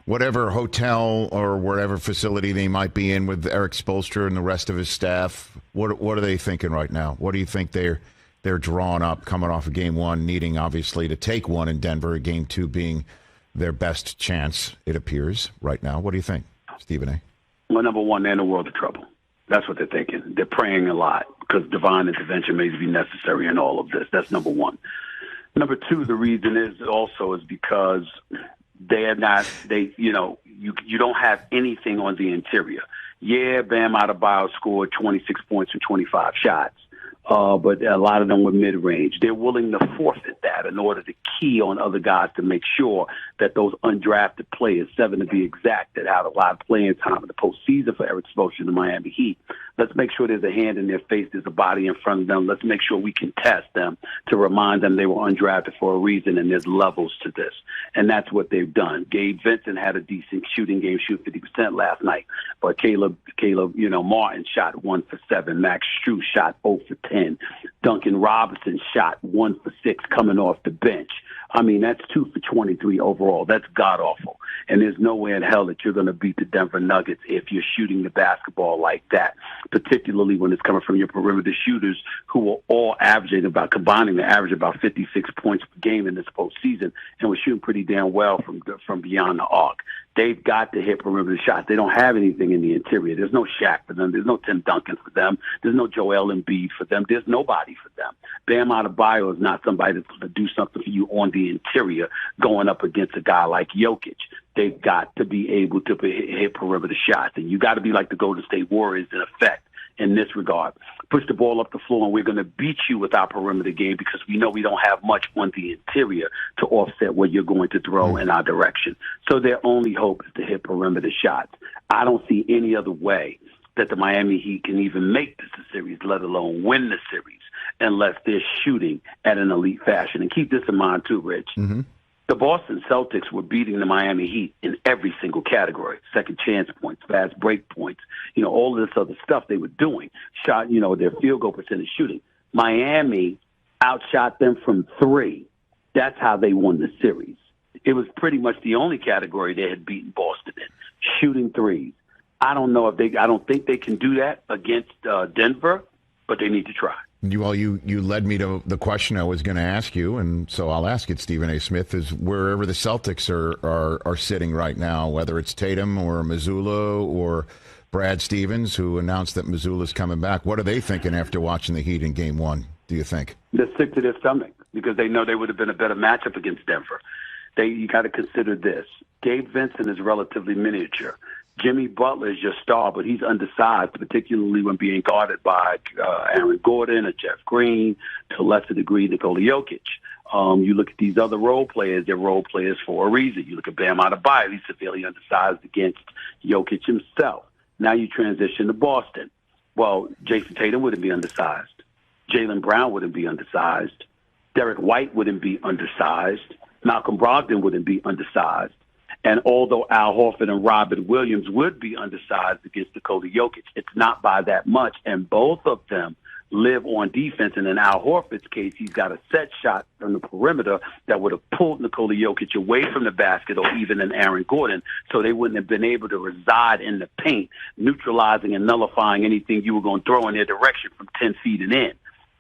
whatever hotel or whatever facility they might be in with Eric Spoelstra and the rest of his staff? What are they thinking right now? What do you think they're drawing up coming off of game one, needing obviously to take one in Denver, game two being their best chance, it appears, right now? What do you think, Stephen A.? Well, number one, they're in a world of trouble. That's what they're thinking. They're praying a lot because divine intervention may be necessary in all of this. That's number one. Number two, the reason is because you don't have anything on the interior. Yeah, Bam Adebayo scored 26 points from 25 shots. But a lot of them were mid-range. They're willing to forfeit that in order to key on other guys to make sure that those undrafted players, 7 to be exact, that have a lot of playing time in the postseason for Eric Spoelstra and the Miami Heat. Let's make sure there's a hand in their face, there's a body in front of them. Let's make sure we can test them to remind them they were undrafted for a reason, and there's levels to this. And that's what they've done. Gabe Vincent had a decent shooting game, shoot 50% last night. But Caleb, Martin shot 1 for 7. Max Strus shot 0 for 10. Duncan Robinson shot 1 for 6 coming off the bench. I mean, that's 2 for 23 overall. That's god-awful. And there's no way in hell that you're going to beat the Denver Nuggets if you're shooting the basketball like that, particularly when it's coming from your perimeter shooters who are all combining to average about 56 points per game in this postseason and were shooting pretty damn well from beyond the arc. They've got to hit perimeter shots. They don't have anything in the interior. There's no Shaq for them. There's no Tim Duncan for them. There's no Joel Embiid for them. There's nobody for them. Bam Adebayo is not somebody that's going to do something for you on the interior going up against a guy like Jokic. They've got to be able to hit perimeter shots. And you got to be like the Golden State Warriors in effect in this regard. Push the ball up the floor, and we're going to beat you with our perimeter game because we know we don't have much on the interior to offset what you're going to throw in our direction. So their only hope is to hit perimeter shots. I don't see any other way that the Miami Heat can even make this a series, let alone win the series, unless they're shooting at an elite fashion. And keep this in mind too, Rich. Mm-hmm. The Boston Celtics were beating the Miami Heat in every single category. Second chance points, fast break points, all of this other stuff they were doing. Shot, their field goal percentage shooting. Miami outshot them from 3. That's how they won the series. It was pretty much the only category they had beaten Boston in, shooting threes. I don't think they can do that against Denver, but they need to try. You led me to the question I was going to ask you, and so I'll ask it, Stephen A. Smith, is wherever the Celtics are sitting right now, whether it's Tatum or Mazzulla or Brad Stevens, who announced that Mazzulla's coming back, what are they thinking after watching the Heat in Game 1, do you think? They're sick to their stomach because they know they would have been a better matchup against Denver. You got to consider this. Gabe Vincent is relatively miniature. Jimmy Butler is your star, but he's undersized, particularly when being guarded by Aaron Gordon or Jeff Green, to a lesser degree, Nikola Jokic. You look at these other role players, they're role players for a reason. You look at Bam Adebayo, he's severely undersized against Jokic himself. Now you transition to Boston. Well, Jason Tatum wouldn't be undersized. Jaylen Brown wouldn't be undersized. Derek White wouldn't be undersized. Malcolm Brogdon wouldn't be undersized. And although Al Horford and Robert Williams would be undersized against Nikola Jokic, it's not by that much. And both of them live on defense. And in Al Horford's case, he's got a set shot from the perimeter that would have pulled Nikola Jokic away from the basket or even in Aaron Gordon, so they wouldn't have been able to reside in the paint, neutralizing and nullifying anything you were going to throw in their direction from 10 feet and in.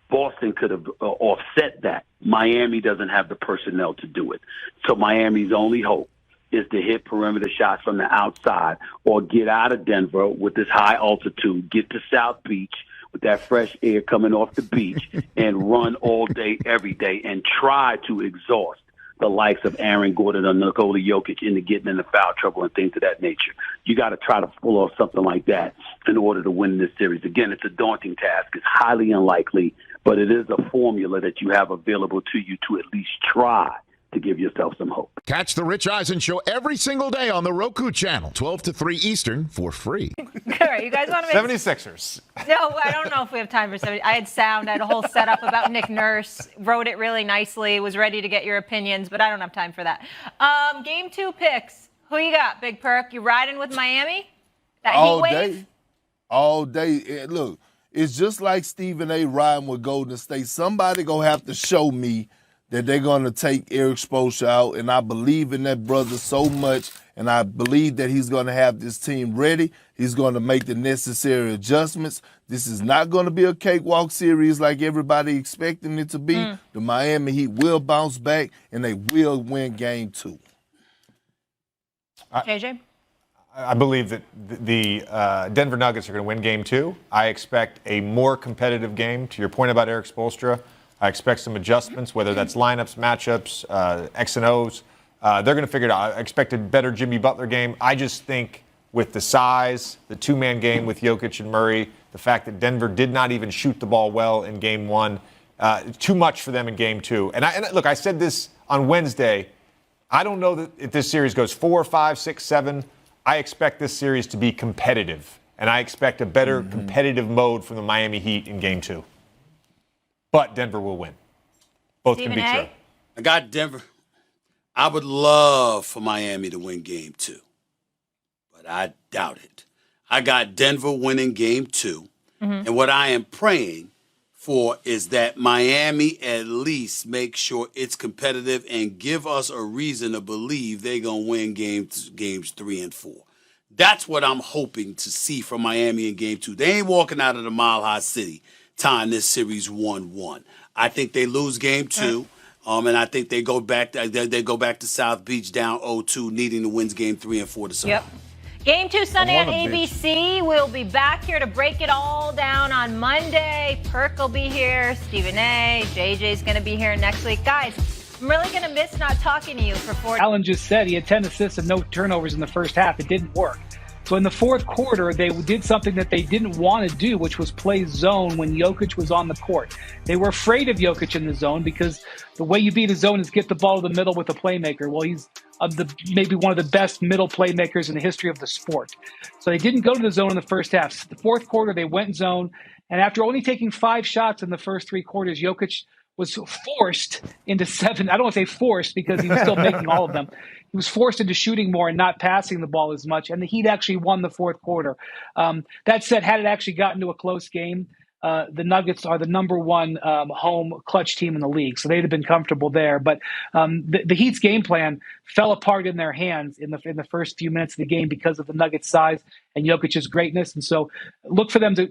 Boston could have offset that. Miami doesn't have the personnel to do it. So Miami's only hope is to hit perimeter shots from the outside or get out of Denver with this high altitude, get to South Beach with that fresh air coming off the beach and run all day, every day, and try to exhaust the likes of Aaron Gordon or Nikola Jokic into getting into foul trouble and things of that nature. You got to try to pull off something like that in order to win this series. Again, it's a daunting task. It's highly unlikely, but it is a formula that you have available to you to at least try to give yourself some hope. Catch the Rich Eisen Show every single day on the Roku channel, 12 to 3 Eastern, for free. All right, you guys want to make 76ers. No, I don't know if we have time for 70. I had sound. I had a whole setup about Nick Nurse. Wrote it really nicely. Was ready to get your opinions, but I don't have time for that. Game 2 picks. Who you got, Big Perk? You riding with Miami? That all heat wave? Day. All day. Look, it's just like Stephen A. riding with Golden State. Somebody going to have to show me that they're going to take Eric Spoelstra out, and I believe in that brother so much, and I believe that he's going to have this team ready. He's going to make the necessary adjustments. This is not going to be a cakewalk series like everybody expecting it to be. The Miami Heat will bounce back, and they will win Game 2. JJ? I believe that the Denver Nuggets are going to win Game 2. I expect a more competitive game. To your point about Eric Spoelstra, I expect some adjustments, whether that's lineups, matchups, X and O's. They're going to figure it out. I expect a better Jimmy Butler game. I just think with the size, the two-man game with Jokic and Murray, the fact that Denver did not even shoot the ball well in Game 1, too much for them in Game 2. And look, I said this on Wednesday. I don't know that if this series goes 4, 5, 6, 7. I expect this series to be competitive, and I expect a better competitive mode from the Miami Heat in Game 2. But Denver will win. Both can be true. I got Denver. I would love for Miami to win Game 2, but I doubt it. I got Denver winning Game 2, and what I am praying for is that Miami at least make sure it's competitive and give us a reason to believe they're going to win games 3 and 4. That's what I'm hoping to see from Miami in Game 2. They ain't walking out of the Mile High City tying this series 1-1. I think they lose Game 2, and I think they go back to South Beach down 0-2, needing to win Game 3 and 4 to survive. Yep. Game 2 Sunday on ABC. We'll be back here to break it all down on Monday. Perk will be here. Stephen A. JJ's going to be here next week. Guys, I'm really going to miss not talking to you for 4 Allen just said he had 10 assists and no turnovers in the first half. It didn't work. So in the fourth quarter, they did something that they didn't want to do, which was play zone when Jokic was on the court. They were afraid of Jokic in the zone because the way you beat a zone is get the ball to the middle with a playmaker. Well, he's maybe one of the best middle playmakers in the history of the sport. So they didn't go to the zone in the first half. The fourth quarter, they went zone. And after only taking 5 shots in the first 3 quarters, Jokic was forced into 7. I don't want to say forced because he was still making all of them. He was forced into shooting more and not passing the ball as much, and the Heat actually won the fourth quarter. That said, had it actually gotten to a close game, the Nuggets are the number 1 home clutch team in the league, so they'd have been comfortable there. But the Heat's game plan fell apart in their hands in the first few minutes of the game because of the Nuggets' size and Jokic's greatness. And so look for them to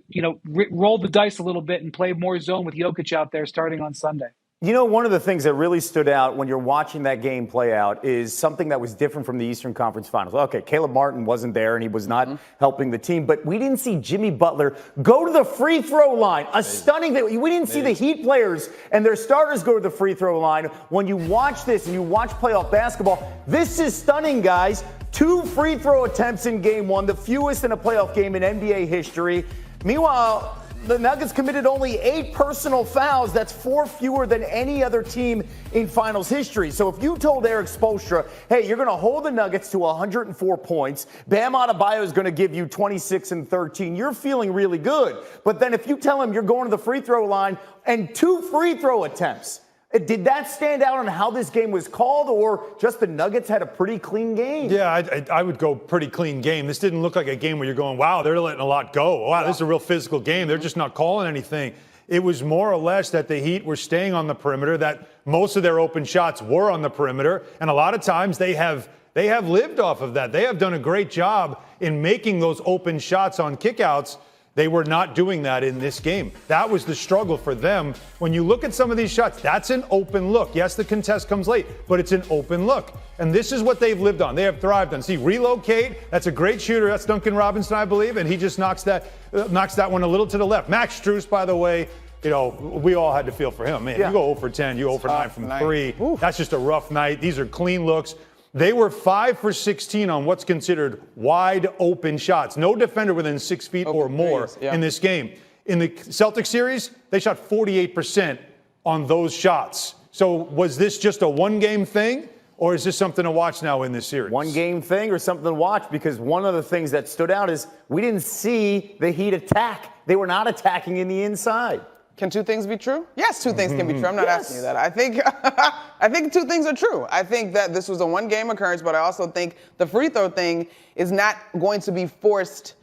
roll the dice a little bit and play more zone with Jokic out there starting on Sunday. You know, one of the things that really stood out when you're watching that game play out is something that was different from the Eastern Conference Finals. Okay, Caleb Martin wasn't there and he was not helping the team, but we didn't see Jimmy Butler go to the free throw line. A stunning thing. We didn't see the Heat players and their starters go to the free throw line. When you watch this and you watch playoff basketball, this is stunning, guys. 2 free throw attempts in Game 1, the fewest in a playoff game in NBA history. Meanwhile, the Nuggets committed only 8 personal fouls. That's 4 fewer than any other team in finals history. So if you told Eric Spoelstra, hey, you're going to hold the Nuggets to 104 points, Bam Adebayo is going to give you 26 and 13, you're feeling really good. But then if you tell him you're going to the free throw line and 2 free throw attempts, did that stand out on how this game was called, or just the Nuggets had a pretty clean game? Yeah, I would go pretty clean game. This didn't look like a game where you're going, wow, they're letting a lot go. Wow, this is a real physical game. They're just not calling anything. It was more or less that the Heat were staying on the perimeter, that most of their open shots were on the perimeter, and a lot of times they have lived off of that. They have done a great job in making those open shots on kickouts. They were not doing that in this game. That was the struggle for them. When you look at some of these shots, that's an open look. Yes, the contest comes late, but it's an open look. And this is what they've lived on. They have thrived on. See, relocate, that's a great shooter. That's Duncan Robinson, I believe, and he just knocks that one a little to the left. Max Strus, by the way, we all had to feel for him. Man, you go 0 for 10, you 0 for 9 from 3. That's just a rough night. These are clean looks. They were 5 for 16 on what's considered wide open shots. No defender within 6 feet or more in this game. In the Celtics series, they shot 48% on those shots. So was this just a one-game thing, or is this something to watch now in this series? One-game thing or something to watch, because one of the things that stood out is we didn't see the Heat attack. They were not attacking in the inside. Can 2 things be true? Yes, 2 things can be true. I'm not asking you that. I think 2 things are true. I think that this was a one-game occurrence, but I also think the free throw thing is not going to be forced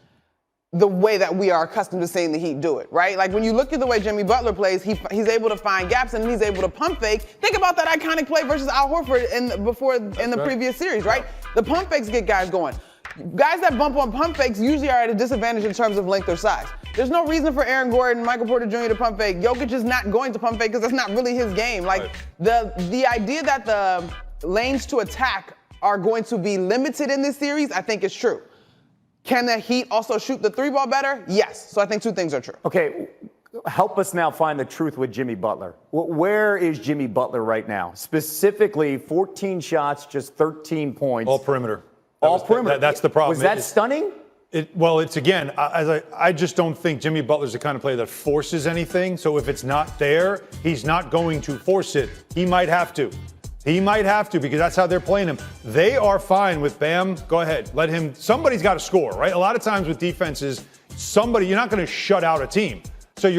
the way that we are accustomed to seeing the Heat do it, right? Like when you look at the way Jimmy Butler plays, he's able to find gaps and he's able to pump fake. Think about that iconic play versus Al Horford in the previous series, right? The pump fakes get guys going. Guys that bump on pump fakes usually are at a disadvantage in terms of length or size. There's no reason for Aaron Gordon, Michael Porter Jr. to pump fake. Jokic is not going to pump fake because that's not really his game. Like, the idea that the lanes to attack are going to be limited in this series, I think is true. Can the Heat also shoot the three ball better? Yes. So I think two things are true. Okay, help us now find the truth with Jimmy Butler. Where is Jimmy Butler right now? Specifically, 14 shots, just 13 points. All perimeter. Perimeter. That's the problem. Was that stunning? It's again, I just don't think Jimmy Butler's the kind of player that forces anything. So if it's not there, he's not going to force it. He might have to. Because that's how they're playing him. They are fine with Bam. Go ahead. Let him. Somebody's got to score, right? A lot of times with defenses, you're not going to shut out a team. So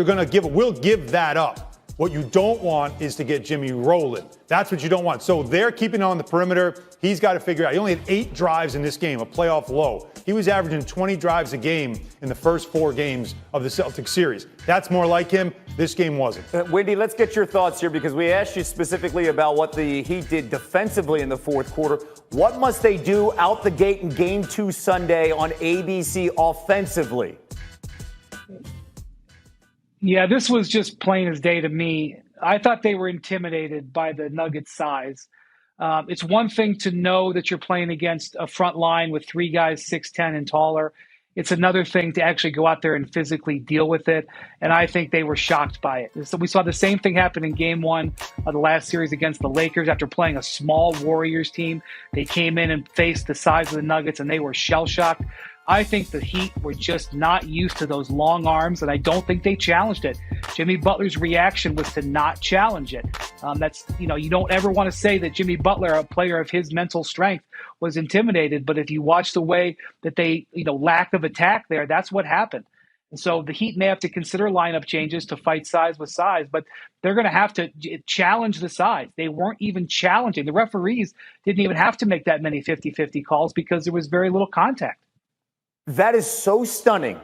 we'll give that up. What you don't want is to get Jimmy rolling. That's what you don't want. So they're keeping on the perimeter. He's got to figure out. He only had 8 drives in this game, a playoff low. He was averaging 20 drives a game in the first 4 games of the Celtics series. That's more like him. This game wasn't. Wendy, let's get your thoughts here because we asked you specifically about what the Heat did defensively in the fourth quarter. What must they do out the gate in Game 2 Sunday on ABC offensively? Yeah, this was just plain as day to me. I thought they were intimidated by the Nuggets' size. It's one thing to know that you're playing against a front line with 3 guys 6'10" and taller. It's another thing to actually go out there and physically deal with it. And I think they were shocked by it. So we saw the same thing happen in Game 1 of the last series against the Lakers. After playing a small Warriors team, they came in and faced the size of the Nuggets, and they were shell-shocked. I think the Heat were just not used to those long arms, and I don't think they challenged it. Jimmy Butler's reaction was to not challenge it. You don't ever want to say that Jimmy Butler, a player of his mental strength, was intimidated. But if you watch the way that they, lack of attack there, that's what happened. And so the Heat may have to consider lineup changes to fight size with size, but they're going to have to challenge the size. They weren't even challenging. The referees didn't even have to make that many 50-50 calls because there was very little contact. That is so stunning,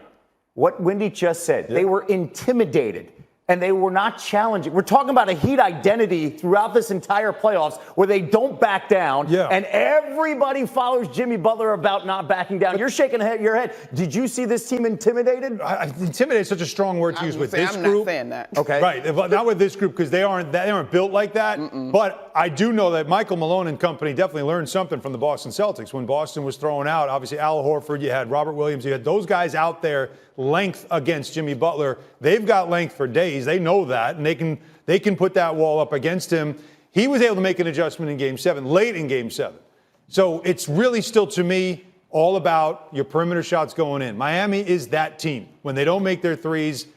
what Wendy just said. They were intimidated, and they were not challenging. We're talking about a Heat identity throughout this entire playoffs where they don't back down, and everybody follows Jimmy Butler about not backing down. You're shaking your head. Did you see this team intimidated? Intimidated is such a strong word to use with this group. I'm not saying that. Okay. Right, but not with this group because they aren't built like that. But I do know that Michael Malone and company definitely learned something from the Boston Celtics. When Boston was throwing out, obviously, Al Horford, you had Robert Williams, you had those guys out there, length against Jimmy Butler. They've got length for days. They know that, and they can put that wall up against him. He was able to make an adjustment in Game 7, late in Game 7. So it's really still, to me, all about your perimeter shots going in. Miami is that team. When they don't make their threes,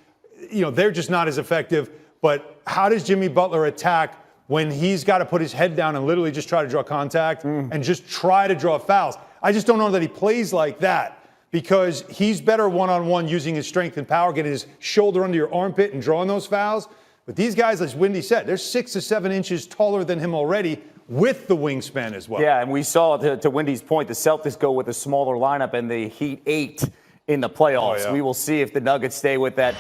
they're just not as effective. But how does Jimmy Butler attack when he's got to put his head down and literally just try to draw contact and just try to draw fouls? I just don't know that he plays like that because he's better one-on-one using his strength and power, getting his shoulder under your armpit and drawing those fouls. But these guys, as Wendy said, they're 6 to 7 inches taller than him already with the wingspan as well. Yeah, and we saw, to Wendy's point, the Celtics go with a smaller lineup and the Heat 8 in the playoffs. Oh, yeah. We will see if the Nuggets stay with that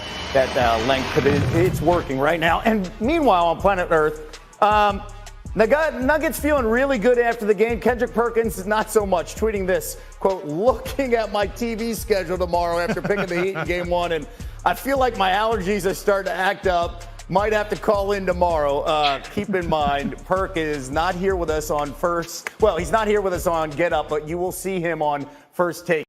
length, because it's working right now. And meanwhile, on planet Earth, the Nuggets feeling really good after the game. Kendrick Perkins is not so much, tweeting this, quote, looking at my TV schedule tomorrow after picking the Heat in Game 1, and I feel like my allergies are starting to act up. Might have to call in tomorrow. Keep in mind, Perk is not here with us on he's not here with us on Get Up, but you will see him on First Take.